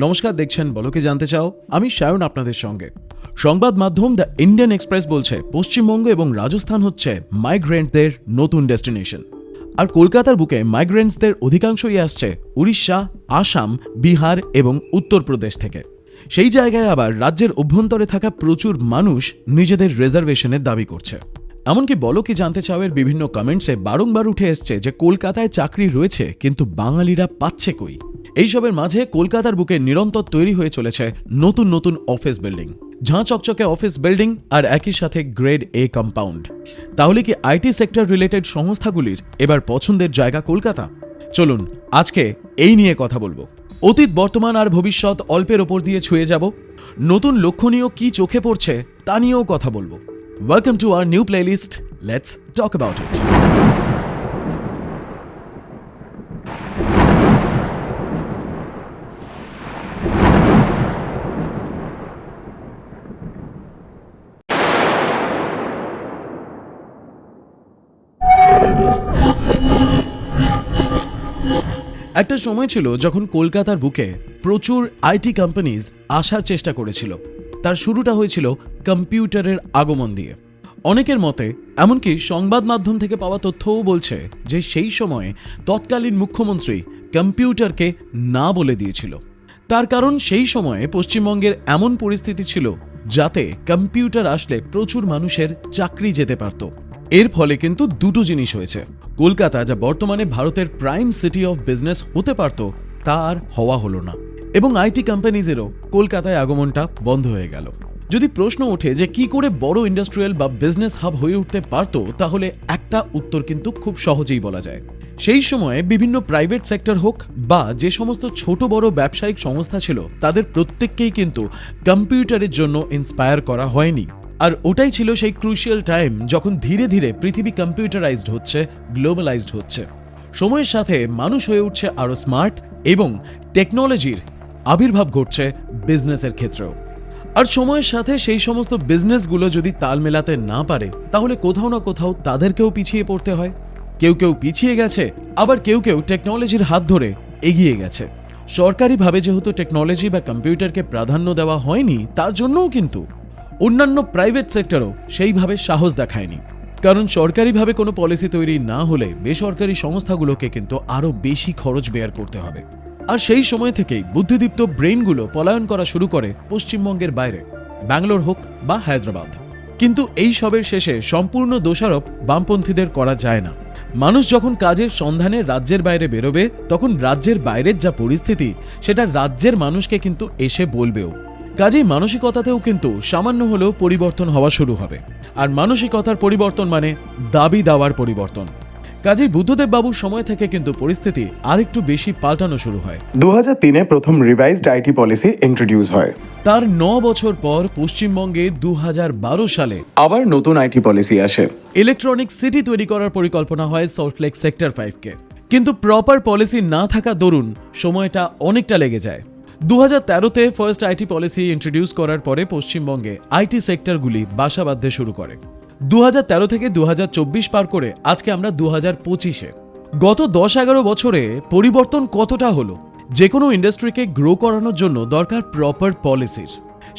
নমস্কার, দেখছেন বলো কি জানতে চাও। আমি সায়ন আপনাদের সঙ্গে। সংবাদ মাধ্যম দ্য ইন্ডিয়ান এক্সপ্রেস বলছে পশ্চিমবঙ্গ এবং রাজস্থান হচ্ছে মাইগ্রেন্টদের নতুন ডেস্টিনেশন। আর কলকাতার বুকে মাইগ্রেন্টসদের অধিকাংশই আসছে উড়িষ্যা, আসাম, বিহার এবং উত্তরপ্রদেশ থেকে। সেই জায়গায় আবার রাজ্যের অভ্যন্তরে থাকা প্রচুর মানুষ নিজেদের রিজার্ভেশনের দাবি করছে। এমনকি বলো কি জানতে চাওয়ের বিভিন্ন কমেন্টসে বারংবার উঠে এসছে যে কলকাতায় চাকরি রয়েছে কিন্তু বাঙালিরা পাচ্ছে কই। এইসবের মাঝে কলকাতার বুকে নিরন্তর তৈরি হয়ে চলেছে নতুন নতুন অফিস বিল্ডিং, ঝাঁ চকচকে অফিস বিল্ডিং আর একই সাথে গ্রেড এ কম্পাউন্ড। তাহলে কি আইটি সেক্টর রিলেটেড সংস্থাগুলির এবার পছন্দের জায়গা কলকাতা? চলুন আজকে এই নিয়ে কথা বলবো। অতীত, বর্তমান আর ভবিষ্যৎ অল্পের ওপর দিয়ে ছুঁয়ে যাব। নতুন লক্ষণীয় কি চোখে পড়ছে তা নিয়েও কথা বলবো। Welcome to our new playlist, let's talk about it. একটা সময় ছিল যখন কলকাতার বুকে প্রচুর আইটি কোম্পানিজ আসার চেষ্টা করেছিল। তার শুরুটা হয়েছিল কম্পিউটারের আগমন দিয়ে। অনেকের মতে, এমনকি সংবাদ মাধ্যম থেকে পাওয়া তথ্যও বলছে যে সেই সময়ে তৎকালীন মুখ্যমন্ত্রী কম্পিউটারকে না বলে দিয়েছিল। তার কারণ সেই সময়ে পশ্চিমবঙ্গের এমন পরিস্থিতি ছিল যাতে কম্পিউটার আসলে প্রচুর মানুষের চাকরি যেতে পারত। এর ফলে কিন্তু দুটো জিনিস হয়েছে। কলকাতা, যা বর্তমানে ভারতের প্রাইম সিটি অফ বিজনেস হতে পারত, তা আর হওয়া হলো না, এবং আইটি কোম্পানিজেরও কলকাতায় আগমনটা বন্ধ হয়ে গেল। যদি প্রশ্ন ওঠে যে কি করে বড় ইন্ডাস্ট্রিয়াল বা বিজনেস হাব হয়ে উঠতে পারত, তাহলে একটা উত্তর কিন্তু খুব সহজেই বলা যায়। সেই সময়ে বিভিন্ন প্রাইভেট সেক্টর হোক বা যে সমস্ত ছোট বড় ব্যবসায়িক সংস্থা ছিল, তাদের প্রত্যেককেই কিন্তু কম্পিউটারের জন্য ইন্সপায়ার করা হয়নি। আর ওটাই ছিল সেই ক্রুশিয়াল টাইম যখন ধীরে ধীরে পৃথিবী কম্পিউটারাইজড হচ্ছে, গ্লোবালাইজড হচ্ছে। সময়ের সাথে মানুষ হয়ে উঠছে আরও স্মার্ট এবং টেকনোলজির আবির্ভাব ঘটছে বিজনেসের ক্ষেত্রেও। আর সময়ের সাথে সেই সমস্ত বিজনেসগুলো যদি তাল মেলাতে না পারে, তাহলে কোথাও না কোথাও তাদেরকেও পিছিয়ে পড়তে হয়। কেউ কেউ পিছিয়ে গেছে, আবার কেউ কেউ টেকনোলজির হাত ধরে এগিয়ে গেছে। সরকারিভাবে যেহেতু টেকনোলজি বা কম্পিউটারকে প্রাধান্য দেওয়া হয়নি, তার জন্যও কিন্তু অন্যান্য প্রাইভেট সেক্টরও সেইভাবে সাহস দেখায়নি। কারণ সরকারিভাবে কোনো পলিসি তৈরি না হলে বেসরকারি সংস্থাগুলোকে কিন্তু আরও বেশি খরচ বেয়ার করতে হবে। আর সেই সময় থেকেই বুদ্ধিদীপ্ত ব্রেইনগুলো পলায়ন করা শুরু করে পশ্চিমবঙ্গের বাইরে, ব্যাঙ্গালোর হোক বা হায়দ্রাবাদ। কিন্তু এই সবের শেষে সম্পূর্ণ দোষারোপ বামপন্থীদের করা যায় না। মানুষ যখন কাজের সন্ধানে রাজ্যের বাইরে বেরোবে, তখন রাজ্যের বাইরের যা পরিস্থিতি, সেটা রাজ্যের মানুষকে কিন্তু এসে বলবেও। কাজেই মানসিকতাতেও কিন্তু সামান্য হলেও পরিবর্তন হওয়া শুরু হবে। আর মানসিকতার পরিবর্তন মানে দাবি দাওয়ার পরিবর্তন। কাজেই বুদ্ধদেব বাবুর সময় থেকে কিন্তু পরিস্থিতি আরেকটু বেশি পাল্টানো শুরু হয়। 2003-এ প্রথম রিভাইজড আইটি পলিসি ইন্ট্রোডিউস হয়। তার 9 বছর পর পশ্চিমবঙ্গে 2012 সালে আবার নতুন আইটি পলিসি আসে। ইলেকট্রনিক সিটি তৈরি করার পরিকল্পনা হয় সল্টলেক সেক্টর 5-কে। কিন্তু প্রপার পলিসি না থাকা দরুন সময়টা অনেকটা লেগে যায়। 2013-তে ফার্স্ট আইটি পলিসি ইন্ট্রোডিউস করার পরে পশ্চিমবঙ্গে আইটি সেক্টরগুলি বাসা বাঁধতে শুরু করে। 2013 থেকে 2024 পার করে আজকে আমরা 2025-এ। গত 10-11 বছরে পরিবর্তন কতটা হলো। যে কোনো ইন্ডাস্ট্রিকে গ্রো করানোর জন্য দরকার প্রপার পলিসির।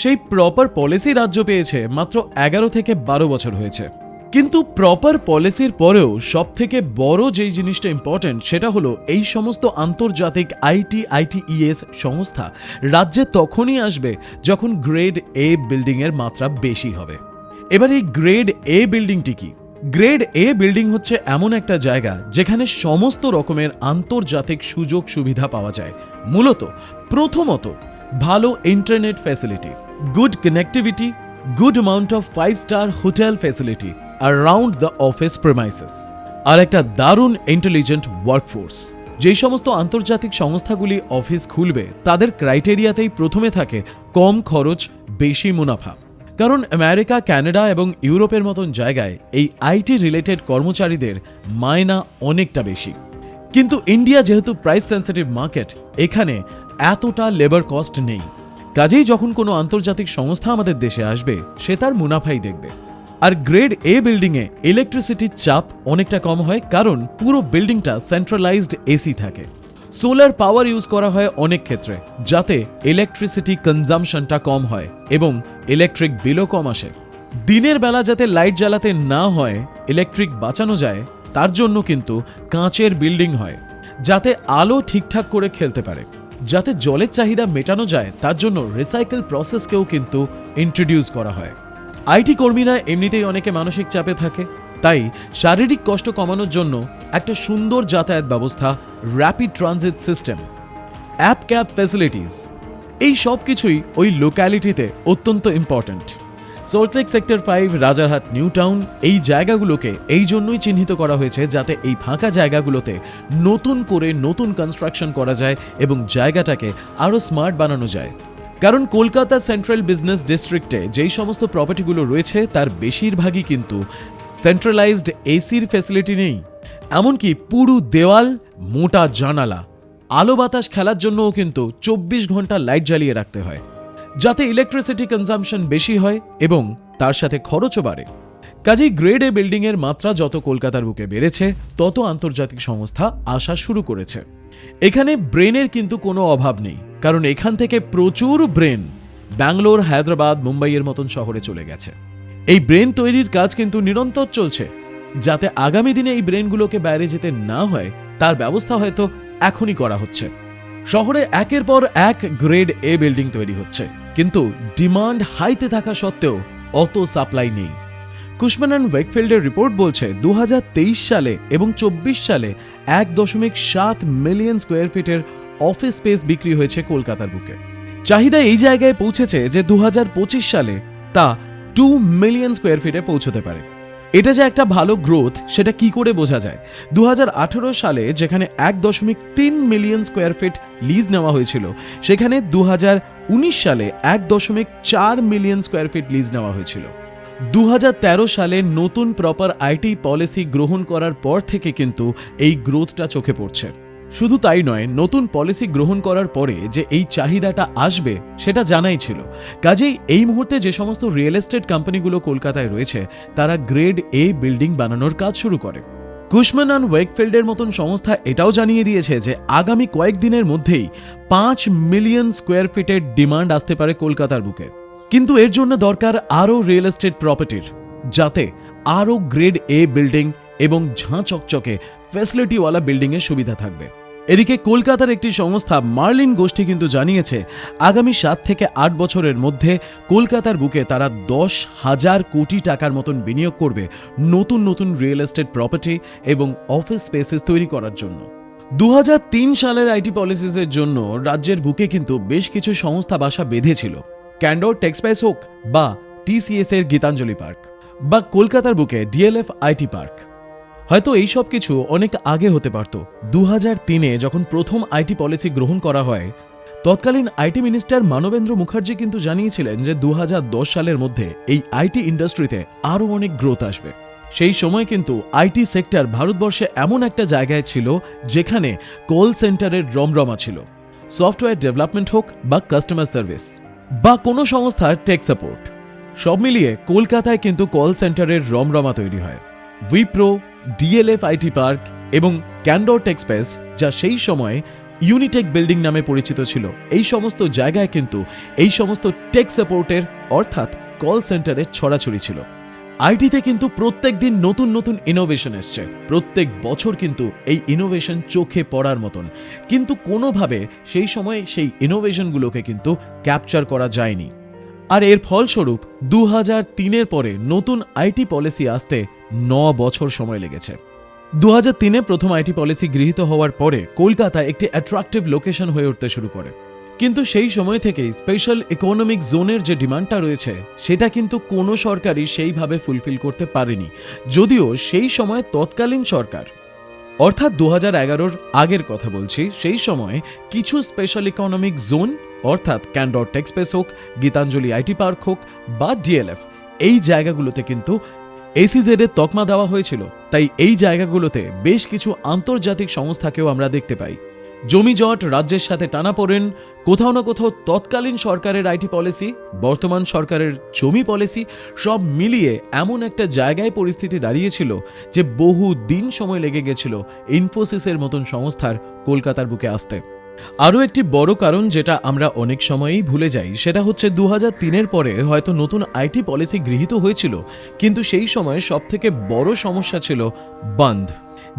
সেই প্রপার পলিসি রাজ্য পেয়েছে মাত্র 11 থেকে 12 বছর হয়েছে। কিন্তু প্রপার পলিসির পরেও সবথেকে বড় যেই জিনিসটা ইম্পর্টেন্ট, সেটা হলো এই সমস্ত আন্তর্জাতিক আইটিইএস সংস্থা রাজ্যে তখনই আসবে যখন গ্রেড এ বিল্ডিংয়ের মাত্রা বেশি হবে। এবার এই গ্রেড এ বিল্ডিংটি কি? গ্রেড এ বিল্ডিং হচ্ছে এমন একটা জায়গা যেখানে সমস্ত রকমের আন্তর্জাতিক সুযোগ সুবিধা পাওয়া যায়। মূলত প্রথমত ভালো internet facility, good connectivity, good amount of 5-স্টার hotel facility around the office premises, আর একটা দারুণ ইন্টেলিজেন্ট ওয়ার্কফোর্স। যেই সমস্ত আন্তর্জাতিক সংস্থাগুলি অফিস খুলবে, তাদের ক্রাইটেরিয়াতেই প্রথমে থাকে কম খরচ, বেশি মুনাফা। কারণ আমেরিকা, কানাডা এবং ইউরোপের মতন জায়গায় এই আইটি রিলেটেড কর্মচারীদের মায়না অনেকটা বেশি। কিন্তু ইন্ডিয়া যেহেতু প্রাইস সেন্সিটিভ মার্কেট, এখানে এতটা লেবার কস্ট নেই। কাজেই যখন কোনো আন্তর্জাতিক সংস্থা আমাদের দেশে আসবে, সে তার মুনাফাই দেখবে। আর গ্রেড এ বিল্ডিংয়ে ইলেকট্রিসিটির চাপ অনেকটা কম হয়, কারণ পুরো বিল্ডিংটা সেন্ট্রালাইজড এসি থাকে। সোলার পাওয়ার ইউজ করা হয় অনেক ক্ষেত্রে, যাতে ইলেকট্রিসিটি কনজাম্পশনটা কম হয় এবং ইলেকট্রিক বিলও কম আসে। দিনের বেলা যাতে লাইট জ্বালাতে না হয়, ইলেকট্রিক বাঁচানো যায়, তার জন্য কিন্তু কাঁচের বিল্ডিং হয়, যাতে আলো ঠিকঠাক করে খেলতে পারে। যাতে জলের চাহিদা মেটানো যায়, তার জন্য রিসাইকেল প্রসেসকেও কিন্তু ইন্ট্রোডিউস করা হয়। আইটি কর্মীরা এমনিতেই অনেকে মানসিক চাপে থাকে, তাই শারীরিক কষ্ট কমানোর জন্য একটা সুন্দর যাতায়াত ব্যবস্থা, rapid transit system, app cab facilities, এই সব কিছুই ওই লোক্যালিটিতে অত্যন্ত important. Salt Lake sector 5, Rajarhat, new town, এই জায়গাগুলোকে এই জন্যই চিহ্নিত করা হয়েছে যাতে এই ফাঁকা জায়গাগুলোতে নতুন করে নতুন কনস্ট্রাকশন করা যায় এবং জায়গাটাকে আরও স্মার্ট বানানো যায়। কারণ কলকাতা সেন্ট্রাল বিজনেস ডিস্ট্রিক্টে যেই সমস্ত প্রপার্টিগুলো রয়েছে তার বেশিরভাগই কিন্তু সেন্ট্রালাইজড এসির ফ্যাসিলিটি নেই। এমনকি পুরো দেওয়াল, মোটা জানালা, আলো বাতাস খেলার জন্যও কিন্তু 24 ঘন্টা লাইট জ্বালিয়ে রাখতে হয়, যাতে ইলেকট্রিসিটি কনজাম্পশন বেশি হয় এবং তার সাথে খরচও বাড়ে। কাজেই গ্রেড এ বিল্ডিংয়ের মাত্রা যত কলকাতার বুকে বেড়েছে, তত আন্তর্জাতিক সংস্থা আসা শুরু করেছে। এখানে ব্রেনের কিন্তু কোনো অভাব নেই, কারণ এখান থেকে প্রচুর ব্রেন ব্যাঙ্গালোর, হায়দ্রাবাদ, মুম্বাইয়ের মতন শহরে চলে গেছে। এই ব্রেন তৈরির কাজ কিন্তু নিরন্তর চলছে, যাতে আগামী দিনে এই ব্রেনগুলোকে বাইরে যেতে না হয় তার ব্যবস্থা হয়তো এখনই করা হচ্ছে। শহরে একের পর এক গ্রেড এ বিল্ডিং তৈরি হচ্ছে, কিন্তু ডিমান্ড হাইতে থাকা সত্ত্বেও অত সাপ্লাই নেই। কুশম্যান অ্যান্ড ওয়েকফিল্ডের রিপোর্ট বলছে 2023 সালে এবং 24 সালে 1.7 মিলিয়ন স্কোয়ার ফিটের অফিস স্পেস বিক্রি হয়েছে কলকাতার বুকে। চাহিদা এই জায়গায় পৌঁছেছে যে 2025 সালে তা 2 মিলিয়ন স্কোয়ার ফিটে পৌঁছতে পারে। এটা যে একটা ভালো গ্রোথ সেটা কি করে বোঝা যায়? 2018 সালে যেখানে 1.3 মিলিয়ন স্কোয়ার ফিট লিজ নেওয়া হয়েছিল, সেখানে 2019 সালে 1.4 মিলিয়ন স্কোয়ার ফিট লিজ নেওয়া হয়েছিল। 2013 সালে নতুন প্রপার আইটি পলিসি গ্রহণ করার পর থেকে কিন্তু এই গ্রোথটা চোখে পড়ছে। শুধু তাই নয়, নতুন পলিসি গ্রহণ করার পরে যে এই চাহিদাটা আসবে সেটা জানাই ছিল। কাজেই এই মুহূর্তে যে সমস্ত রিয়েল এস্টেট কোম্পানিগুলো কলকাতায় রয়েছে, তারা গ্রেড এ বিল্ডিং বানানোর কাজ শুরু করে। কুশম্যান অ্যান্ড ওয়েকফিল্ডের মতন সংস্থা এটাও জানিয়ে দিয়েছে যে আগামী কয়েকদিনের মধ্যেই 5 মিলিয়ন স্কোয়ার ফিটের ডিমান্ড আসতে পারে কলকাতার বুকে। কিন্তু এর জন্য দরকার আরও রিয়েল এস্টেট প্রপার্টির, যাতে আরও গ্রেড এ বিল্ডিং এবং ঝাঁ চকচকে ফ্যাসিলিটিওয়ালা বিল্ডিংয়ের সুবিধা থাকবে। এদিকে কলকাতার একটি সংস্থা মার্লিন গোষ্ঠী কিন্তু জানিয়েছে আগামী 7 থেকে 8 বছরের মধ্যে কলকাতার বুকে তারা 10,000 কোটি টাকার মতন বিনিয়োগ করবে নতুন নতুন রিয়েল এস্টেট প্রপার্টি এবং অফিস স্পেসেস তৈরি করার জন্য। 2003 সালের আইটি পলিসিসের জন্য রাজ্যের বুকে কিন্তু বেশ কিছু সংস্থা বাসা বেঁধেছিল। ক্যান্ডোর টেক্সপ্রেস হোক বা টিসিএস এর গীতাঞ্জলি পার্ক বা কলকাতার বুকে ডিএলএফ আইটি পার্ক। হয়তো এই সব কিছু অনেক আগে হতে পারত। 2003-এ যখন প্রথম আইটি পলিসি গ্রহণ করা হয়, তৎকালীন আইটি মিনিস্টার মানবেন্দ্র মুখার্জি কিন্তু জানিয়েছিলেন যে 2010 সালের মধ্যে এই আইটি ইন্ডাস্ট্রিতে আরও অনেক গ্রোথ আসবে। সেই সময় কিন্তু আইটি সেক্টর ভারতবর্ষে এমন একটা জায়গায় ছিল যেখানে কল সেন্টারের রমরমা ছিল। সফটওয়্যার ডেভেলপমেন্ট হোক বা কাস্টমার সার্ভিস বা কোনো সংস্থার টেক সাপোর্ট, সব মিলিয়ে কলকাতায় কিন্তু কল সেন্টারের রমরমা তৈরি হয়। উইপ্রো, ডিএলএফ আইটি পার্ক এবং ক্যান্ডোর টেক্সপ্রেস, যা সেই সময় ইউনিটেক বিল্ডিং নামে পরিচিত ছিল, এই সমস্ত জায়গায় কিন্তু এই সমস্ত টেক সাপোর্টের অর্থাৎ কল সেন্টারের ছড়াছড়ি ছিল। আইটিতে কিন্তু প্রত্যেক দিন নতুন নতুন ইনোভেশন এসছে, প্রত্যেক বছর কিন্তু এই ইনোভেশন চোখে পড়ার মতন, কিন্তু কোনোভাবে সেই সময় সেই ইনোভেশনগুলোকে কিন্তু ক্যাপচার করা যায়নি। আর এর ফলস্বরূপ 2003-এর পরে নতুন আইটি পলিসি আসতে 9 বছর সময় লেগেছে। 2003-এ প্রথম আইটি পলিসি গৃহীত হওয়ার পরে কলকাতা একটি অ্যাট্রাকটিভ লোকেশন হয়ে উঠতে শুরু করে, কিন্তু সেই সময় থেকেই স্পেশাল ইকোনমিক জোনের যে ডিমান্ডটা রয়েছে সেটা কিন্তু কোনো সরকারই সেইভাবে ফুলফিল করতে পারেনি, যদিও সেই সময় তৎকালীন সরকার অর্থাৎ 2011-র আগের কথা বলছি, সেই সময় কিছু স্পেশাল ইকোনমিক জোন অর্থাৎ ক্যান্ডোর টেক্সপ্রেস হোক, গীতাঞ্জলি আইটি পার্ক হোক বা ডিএলএফ, এই জায়গাগুলোতে কিন্তু এসিজেড এর তকমা দেওয়া হয়েছিল। তাই এই জায়গাগুলোতে বেশ কিছু আন্তর্জাতিক সংস্থাকেও আমরা দেখতে পাই। জমিজট, রাজ্যের সাথে টানাপোড়েন, কোথাও না কোথাও তৎকালীন সরকারের আইটি পলিসি, বর্তমান সরকারের জমি পলিসি, সব মিলিয়ে এমন একটা জায়গায় পরিস্থিতি দাঁড়িয়েছিল যে বহু দিন সময় লেগে গেছিল ইনফোসিসের মতন সংস্থার কলকাতার বুকে আসতে। আরও একটি বড় কারণ যেটা আমরা অনেক সময়েই ভুলে যাই, সেটা হচ্ছে 2003-এর পরে হয়তো নতুন আইটি পলিসি গৃহীত হয়েছিল, কিন্তু সেই সময় সবথেকে বড় সমস্যা ছিল বন্ধ।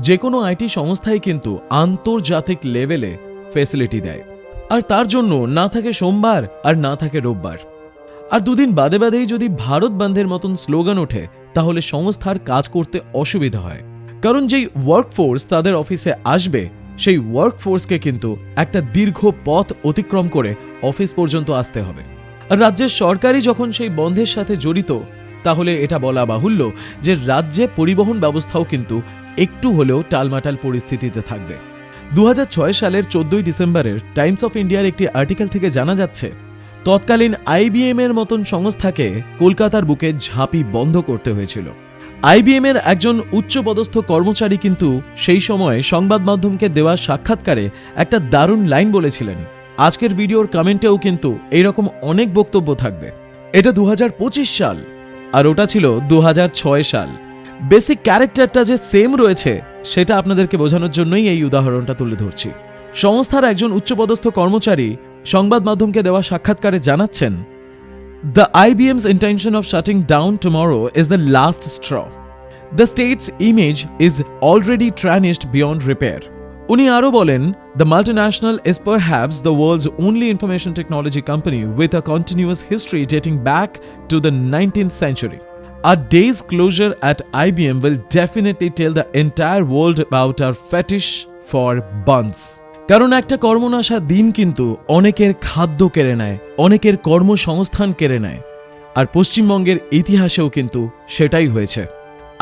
যে কোনো আইটি সংস্থাই কিন্তু আন্তর্জাতিক লেভেলে ফ্যাসিলিটি দেয়, আর তার জন্য না থাকে সোমবার আর না থাকে রোববার। আর দুদিন বাদে বাদেই যদি ভারত বন্ধের মতন স্লোগান ওঠে, তাহলে সংস্থার কাজ করতে অসুবিধা হয়। কারণ যেই ওয়ার্কফোর্স তাদের অফিসে আসবে, সেই ওয়ার্কফোর্সকে কিন্তু একটা দীর্ঘ পথ অতিক্রম করে অফিস পর্যন্ত আসতে হবে। আর রাজ্যের সরকারই যখন সেই বন্ধের সাথে জড়িত, তাহলে এটা বলা বাহুল্য যে রাজ্যে পরিবহন ব্যবস্থাও কিন্তু একটু হলেও টালমাটাল পরিস্থিতিতে থাকবে। 2006 সালের 14 ডিসেম্বরের টাইমস অফ ইন্ডিয়ার একটি আর্টিকেল থেকে জানা যাচ্ছে, তৎকালীন IBM এর মতন সংস্থাকে কলকাতার বুকে ঝাঁপি বন্ধ করতে হয়েছিল। IBM এর একজন উচ্চপদস্থ কর্মচারী কিন্তু সেই সময় সংবাদ মাধ্যমকে দেওয়া সাক্ষাৎকারে একটা দারুণ লাইন বলেছিলেন। আজকের ভিডিওর কমেন্টেও কিন্তু এইরকম অনেক বক্তব্য থাকবে। এটা 2025 সাল আর ওটা ছিল 2006 সাল। বেসিক ক্যারেক্টারটা যে সেম রয়েছে সেটা আপনাদেরকে বোঝানোর জন্যই এই উদাহরণটা তুলে ধরছি। সংস্থার একজন উচ্চপদস্থ কর্মচারী সংবাদ মাধ্যমকে দেওয়া সাক্ষাৎকারে জানাচ্ছেন, The IBM's intention of shutting down tomorrow is the last straw. The state's image is already tarnished beyond repair. উনি আরও বলেন, The multinational is perhaps the world's only information technology company with a continuous history dating back to the 19th century. A day's closure at IBM will definitely tell the entire world about our fetish for buns. কারণ একটা কর্মনাশা দিন কিন্তু অনেকের খাদ্য কেড়ে নেয়, অনেকের কর্মসংস্থান কেড়ে নেয়, আর পশ্চিমবঙ্গের ইতিহাসেও কিন্তু সেটাই হয়েছে।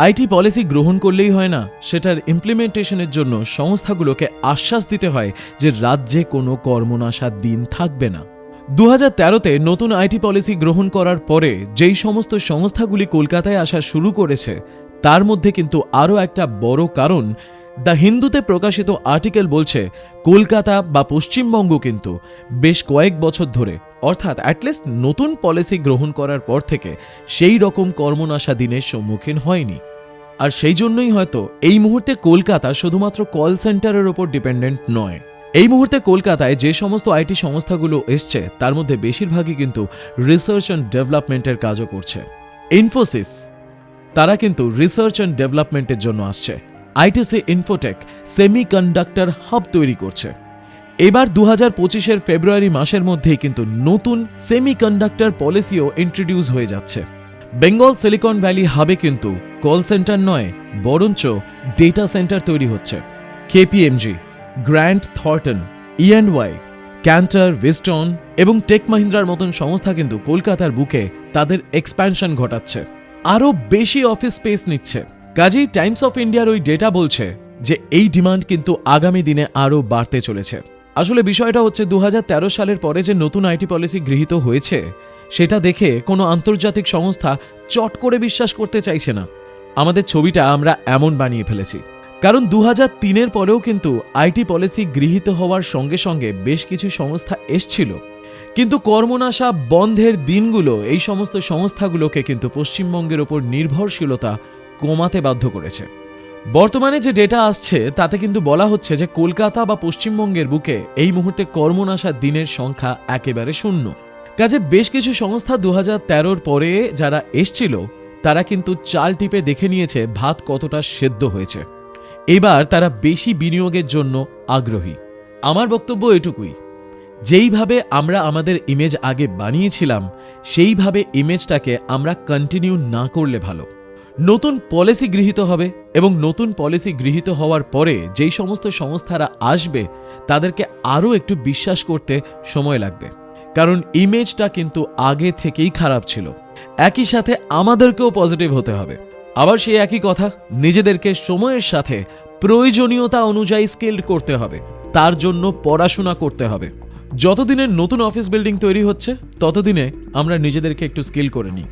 আইটি পলিসি গ্রহণ করলেই হয় না, সেটার ইমপ্লিমেন্টেশনের জন্য সংস্থাগুলোকে আশ্বাস দিতে হয় যে রাজ্যে কোনো কর্মনাশা দিন থাকবে না। 2013-তে নতুন আইটি পলিসি গ্রহণ করার পরে যেই সমস্ত সংস্থাগুলি কলকাতায় আসা শুরু করেছে, তার মধ্যে কিন্তু আরও একটা বড় কারণ, দ্য হিন্দুতে প্রকাশিত আর্টিকেল বলছে কলকাতা বা পশ্চিমবঙ্গ কিন্তু বেশ কয়েক বছর ধরে, অর্থাৎ অ্যাটলিস্ট নতুন পলিসি গ্রহণ করার পর থেকে সেই রকম কর্মনাশা দিনের সম্মুখীন হয়নি। আর সেই জন্যই হয়তো এই মুহূর্তে কলকাতা শুধুমাত্র কল সেন্টারের ওপর ডিপেন্ডেন্ট নয়। এই মুহূর্তে কলকাতায় যে সমস্ত আইটি সংস্থাগুলো এসছে, তার মধ্যে বেশিরভাগই কিন্তু রিসার্চ অ্যান্ড ডেভেলপমেন্টের কাজও করছে। ইনফোসিস, তারা কিন্তু রিসার্চ অ্যান্ড ডেভেলপমেন্টের জন্য আসছে। আইটিসি ইনফোটেক সেমিকন্ডাক্টর হাব তৈরি করছে। এবার 2025-এর ফেব্রুয়ারি মাসের মধ্যেই কিন্তু নতুন সেমিকন্ডাক্টর পলিসিও ইন্ট্রোডিউস হয়ে যাচ্ছে। বেঙ্গল সিলিকন ভ্যালি হাবে কিন্তু কল সেন্টার নয়, বরঞ্চ ডেটা সেন্টার তৈরি হচ্ছে। KPMG, গ্র্যান্ট থর্টন, E&Y, ক্যান্টার, ভিস্টন এবং টেক মাহিন্দ্রার মতন সংস্থা কিন্তু কলকাতার বুকে তাদের এক্সপ্যানশন ঘটাচ্ছে, আরও বেশি অফিস স্পেস নিচ্ছে। কাজেই টাইমস অফ ইন্ডিয়ার ওই ডেটা বলছে যে এই ডিমান্ড কিন্তু আগামী দিনে আরও বাড়তে চলেছে। আসলে বিষয়টা হচ্ছে 2013 সালের পরে যে নতুন আইটি পলিসি গৃহীত হয়েছে, সেটা দেখে কোনো আন্তর্জাতিক সংস্থা চট করে বিশ্বাস করতে চাইছে না। আমাদের ছবিটা আমরা এমন বানিয়ে ফেলেছি, কারণ 2003-এর পরেও কিন্তু আইটি পলিসি গৃহীত হওয়ার সঙ্গে সঙ্গে বেশ কিছু সংস্থা এসছিল, কিন্তু কর্মনাশা বন্ধের দিনগুলো এই সমস্ত সংস্থাগুলোকে কিন্তু পশ্চিমবঙ্গের ওপর নির্ভরশীলতা কমাতে বাধ্য করেছে। বর্তমানে যে ডেটা আসছে তাতে কিন্তু বলা হচ্ছে যে কলকাতা বা পশ্চিমবঙ্গের বুকে এই মুহূর্তে কর্মনাশা দিনের সংখ্যা একেবারে শূন্য। কাজে বেশ কিছু সংস্থা 2013-র পরে যারা এসছিল, তারা কিন্তু চাল টিপে দেখে নিয়েছে ভাত কতটা সেদ্ধ হয়েছে। এবার তারা বেশি বিনিয়োগের জন্য আগ্রহী। আমার বক্তব্য এটুকুই, যেইভাবে আমরা আমাদের ইমেজ আগে বানিয়েছিলাম, সেইভাবে ইমেজটাকে আমরা কন্টিনিউ না করলে ভালো। নতুন পলিসি গৃহীত হবে এবং নতুন পলিসি গৃহীত হওয়ার পরে যেই সমস্ত সংস্থারা আসবে, তাদেরকে আরও একটু বিশ্বাস করতে সময় লাগবে, কারণ ইমেজটা কিন্তু আগে থেকেই খারাপ ছিল। একই সাথে আমাদেরকেও পজিটিভ হতে হবে। আবার সেই একই কথা, নিজেদেরকে সময়ের সাথে প্রয়োজনীয়তা অনুযায়ী স্কিল্ড করতে হবে, তার জন্য পড়াশোনা করতে হবে। যতদিনে নতুন অফিস বিল্ডিং তৈরি হচ্ছে, ততদিনে আমরা নিজেদেরকে একটু স্কিল করে নিই।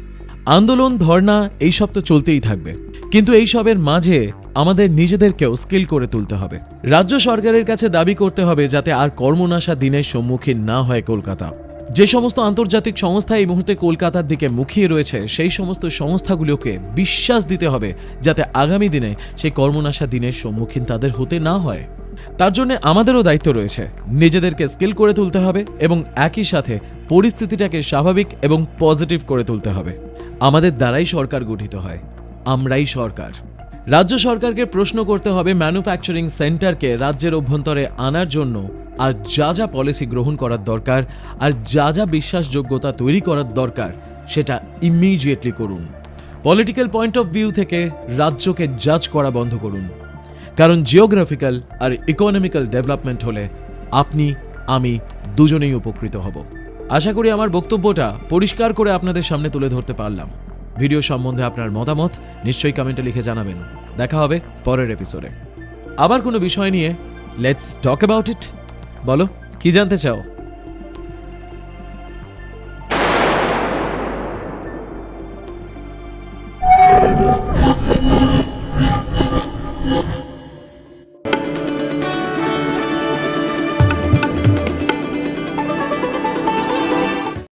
আন্দোলন, ধর্ণা এইসব তো চলতেই থাকবে, কিন্তু এইসবের মাঝে আমাদের নিজেদেরকেও স্কিল করে তুলতে হবে। রাজ্য সরকারের কাছে দাবি করতে হবে যাতে আর কর্মনাশা দিনের সম্মুখীন না হয় কলকাতা। যে সমস্ত আন্তর্জাতিক সংস্থা এই মুহূর্তে কলকাতার দিকে মুখিয়ে রয়েছে, সেই সমস্ত সংস্থাগুলোকে বিশ্বাস দিতে হবে যাতে আগামী দিনে সেই কর্মনাশা দিনের সম্মুখীন তাদের হতে না হয়। তার জন্য আমাদেরও দায়িত্ব রয়েছে, নিজেদেরকে স্কিল করে তুলতে হবে এবং একই সাথে পরিস্থিতিটাকে স্বাভাবিক এবং পজিটিভ করে তুলতে হবে। আমাদের দ্বারাই সরকার গঠিত হয়, আমরাই সরকার। রাজ্য সরকারকে প্রশ্ন করতে হবে ম্যানুফ্যাকচারিং সেন্টারকে রাজ্যের অভ্যন্তরে আনার জন্য আর যা যা পলিসি গ্রহণ করার দরকার আর যা যা বিশ্বাসযোগ্যতা তৈরি করার দরকার সেটা ইমিডিয়েটলি করুন। পলিটিক্যাল পয়েন্ট অফ ভিউ থেকে রাজ্যকে জাজ করা বন্ধ করুন, কারণ জিওগ্রাফিক্যাল আর ইকোনমিক্যাল ডেভেলপমেন্ট হলে আপনি আমি দুজনেই উপকৃত হব। আশা করি আমার বক্তব্যটা পরিষ্কার করে আপনাদের সামনে তুলে ধরতে পারলাম। ভিডিও সম্বন্ধে আপনার মতামত নিশ্চয়ই কমেন্টে লিখে জানাবেন। দেখা হবে পরের এপিসোডে আবার কোনো বিষয় নিয়ে। Let's talk about it. বলো, কি জানতে চাও?